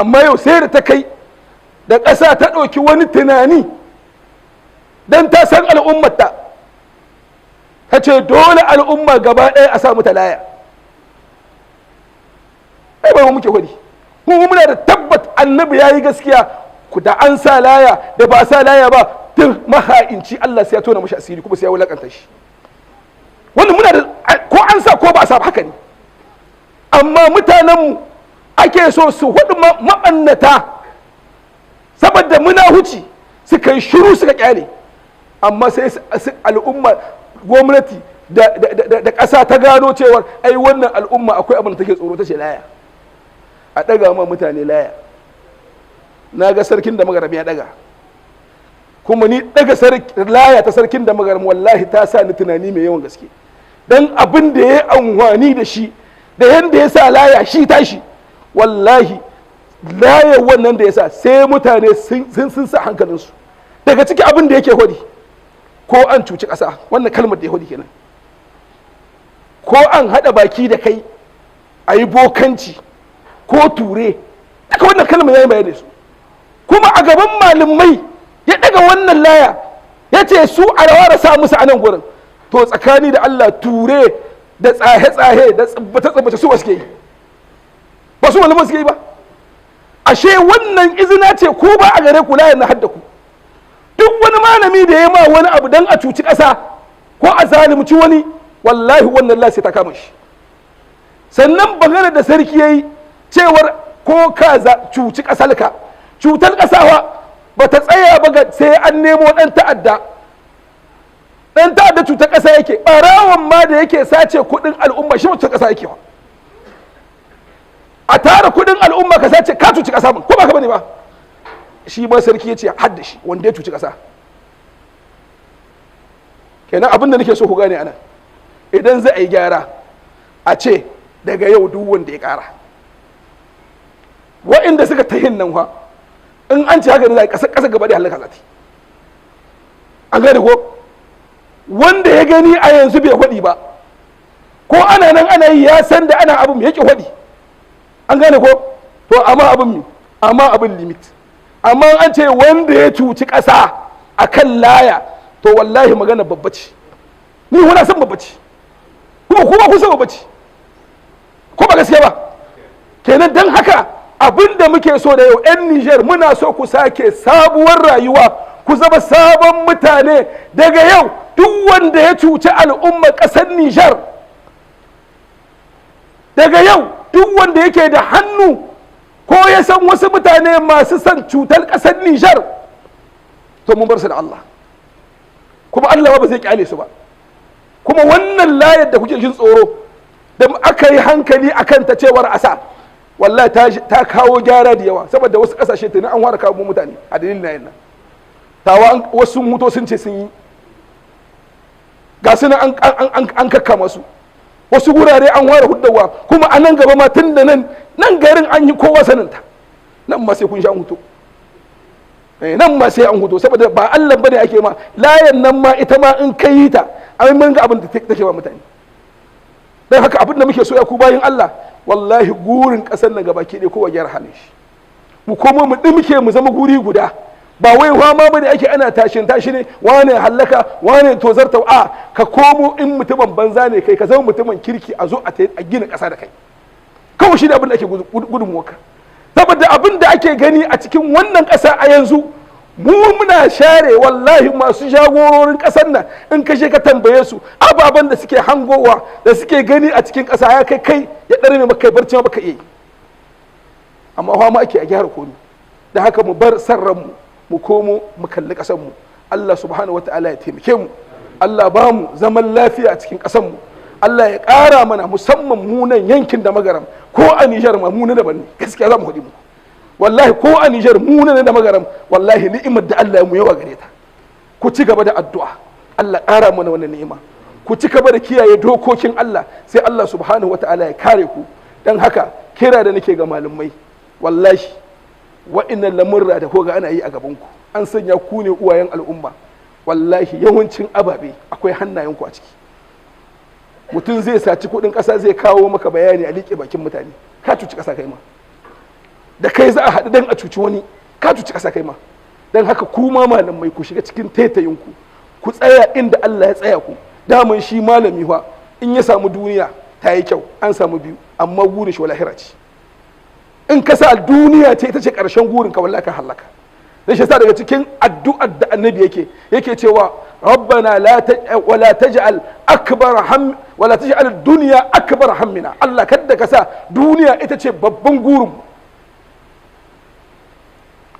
amma yau sai da ta kai da ƙasa ta ɗauki wani tunani don ta san al'ummata, ta ce dole al'umma gaba ɗaya a samu ta laya. ai ba mu muke gwadi, mu muna da tabbat annabi ya yi gaskiya, ku da an sa laya da ba sa laya ba duk maha'inci Allah sai ya tona mashi asiri kuma sai ya wulakanta shi. wannan muna da ko an sa ko ba a sa haka ne, amma mutanenmu ake so su hudu ma'annata saboda muna huci suka yi shiru suka kyale, amma sai al'umma gwamnati da ƙasa ta gano cewar ai wannan al'umma akwai abin da take tsoro, ta ce laya a ɗaga ma mutane laya. na ga sarkin da magaram ya ɗaga, kuma ni ɗaga laya ta sarkin da magaram wallahi ta sa ni tunani mai yawan gaske, dan abin da ya amfani da shi da yanda ya sa laya shi tashi, wallahi layar wannan da ya sa sai mutane sun sa hankalinsu. daga ciki abin da yake hodi, ko an cuci ƙasa, wannan kalmar da ya hodi kenan, ko an haɗa baki da kai a yi bokanci ko ture, duka wannan kalmar ya yi bayar da su. kuma a gaban malamai ya ɗaga wannan laya ya ce su a rawar sa musu a nan gurin. to tsakani da Allah ture da tsahe-tsahe da tsibbace-tsibbace su ba suke yi, ba su malaman suke yi ba. ashe wannan izina ce ko ba a gare ku layar na hadda ku. duk wani malami da ya ma wani abu dan a cuci ƙasa ko a zalimci wani, wallahi wannan la sai ta kama shi. sannan bangare da sarki yayi cewar ko ka cuci ƙasarka, cutar ƙasawa ba ta tsaya ba ga sai an nemo ɗan ta'adda. ɗan ta'adda cutar ƙasa yake, ɓarawan ma da yake sace kuɗin al'umma shi cutar ƙasa yake wa. a tara kuɗin al'umma ka sace ka cuci ƙasa ko ba ka bane ba. shi ma sarki ya ce hadda shi wanda ya cuci ƙasa. kenan abin da nake so ku gane anan, idan za a yi gyara a ce daga yau duk wanda ya ƙara, wa'inda suka ta yin nan fa in an ce haka ne za a yi ƙasa gaba da halaka zati. an gane ko wanda ya gani a yanzu bai hwaɗi ba, ko ana nan ana yi ya san da ana abin yake hwaɗi. an gane ko to amma abin limit. amma an ce wanda ya cuci ƙasa a kan laya, to wallahi magana babba ce. ni wani san babba ce, kuma kun san babba ce, ko ba gaskiya ba. kenan don haka abin da muke so da yau 'yan Nijar muna so ku sake sabuwar rayuwa, ku zama sabon mutane. daga yau duk wanda ya cuci al'ummar ƙasar Nijar, daga yau duk wanda yake da hannu ko ya san wasu mutane masu son cutar ƙasar Nijar, to mun bar su da Allah, kuma Allah ba zai kyale su ba. kuma wannan layar da kuke jin tsoro da aka yi hankali akan ta cewar asa, wallahi ta kawo gyara da yawa, saboda wasu ƙasashe tuni an fara kawo mutane a dalilin nayin nan. tawa wasu muto sun ce sun yi, ga su an kakkama su, wasu wurare an ware huddawa, kuma a nan gaba ma tun da nan garin an yi kowa saninta, nan ma sai kun sha hutu, nan ma sai an hutu, saboda ba Allah bane ake ma layan nan ma ita ma in kai ta ai mun ga abin da take ba mutane. dan haka abin da muke so ya ku bayin Allah, wallahi gurin kasar nan gaba ke dai kowa gyara halin shi, mu komo mu dimke mu zama guri guda. ba wai ma bane ake ana tashin tashi ne, wane halaka wane tozarta, a ka komo in mutumin banza ne kai ka zama mutumin kirki, a zo a gina ƙasa da kai. kawai shi ne abin da ake gudun waka. saboda abin da ake gani a cikin wannan ƙasa a yanzu, mu muna share wallahi masu jagororin ƙasar nan in ka je ka tambaye su ababen da suke hangowa da suke gani a cikin ƙasa ya kai ya ɗarme maka kai barci ma baka iya yi. amma ma ake a gyara komi. da haka mu bar san ranmu mu komo mu kalli ƙasarmu. Allah subhanahu wa ta'ala ya taimake mu, Allah ba mu zaman lafiya a cikin ƙasarmu, Allah ya ƙara mana musamman munan yankin da magaram, ko a Nijar ma mu na daban ne, gaskiya za mu haɗi mu. wallahi ko a Nijar mu na da magaram, wallahi ni'imar da Allah ya mu yawa gare ta. ku ci gaba da addu'a, Allah ƙara mana wannan ni'ima, ku ci gaba da kiyaye dokokin Allah, sai Allah subhanahu wa ta'ala ya kare ku. dan haka kira da nake ga malamai, wallahi wa'innan lamurra da koga ana yi a gabanku, an sanya ku ne uwayen al'umma, wallahi yawancin ababe akwai hannayenku a ciki. mutum zai saci kudin kasa zai kawo maka bayani a liƙe bakin mutane, ka cuci kasa kai ma. da kai za a haɗu dan a cuci wani, ka cuci ƙasa kai ma. Dan haka kuma malamai ku shiga cikin taitayinku, ku tsaya inda Allah ya tsaya ku. Daman shi malami fa in ya samu duniya ta yi kyau, an samu biyu, amma gurin shi lahira ce. In ka sa duniya ce ita ce ƙarshen gurin ka, wallahi ka halaka. Dan shi yasa daga cikin addu'ar da annabi yake cewa rabbana wala taj'al akbar ham wala taj'al dunya akbar hammina. Allah kada ka sa duniya ita ce babban gurin.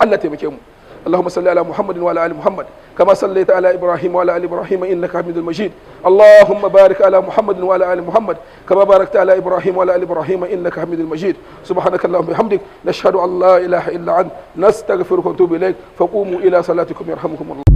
Allah taimake mu. اللهم صل على محمد وعلى ال محمد كما صليت على ابراهيم وعلى ال ابراهيم انك حميد مجيد. اللهم بارك على محمد وعلى ال محمد كما باركت على ابراهيم وعلى ال ابراهيم انك حميد مجيد. سبحانك اللهم وبحمدك نشهد ان لا اله الا انت نستغفرك ونتوب اليك. فقوموا الى صلاتكم يرحمكم الله.